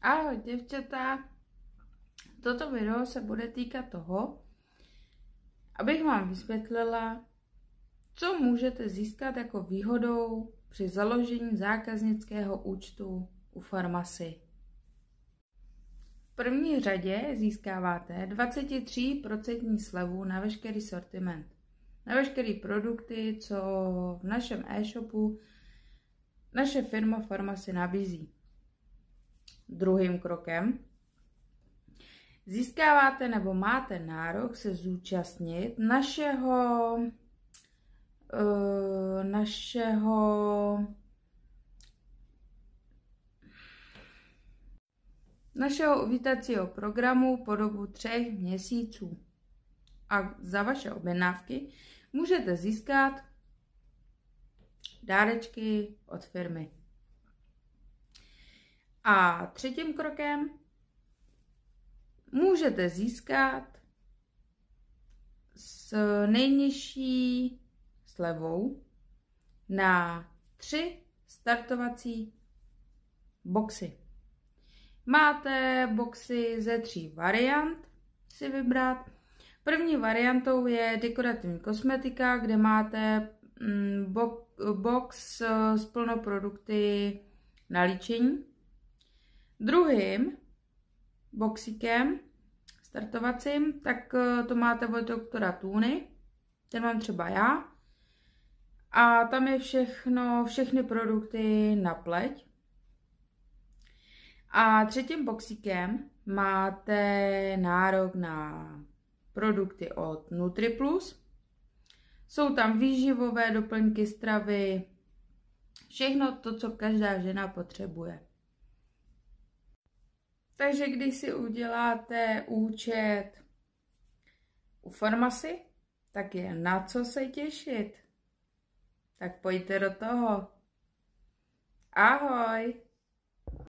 Ahoj děvčata, toto video se bude týkat toho, abych vám vysvětlila, co můžete získat jako výhodou při založení zákaznického účtu u Farmasy. V první řadě získáváte 23% slevu na veškerý sortiment, na veškeré produkty, co v našem e-shopu naše firma Farmasy nabízí. Druhým krokem získáváte nebo máte nárok se zúčastnit našeho uvítacího programu po dobu 3 měsíců. A za vaše objednávky můžete získat dárečky od firmy. A třetím krokem můžete získat s nejnižší slevou na 3 startovací boxy. Máte boxy ze 3 variant si vybrat. První variantou je dekorativní kosmetika, kde máte box s plnou produkty na líčení. Druhým boxíkem startovacím, tak to máte od doktora Tůny, ten mám třeba já. A tam je všechny produkty na pleť. A třetím boxíkem máte nárok na produkty od NutriPlus. Jsou tam výživové doplňky stravy, všechno to, co každá žena potřebuje. Takže když si uděláte účet u Farmasy, tak je na co se těšit. Tak pojďte do toho. Ahoj!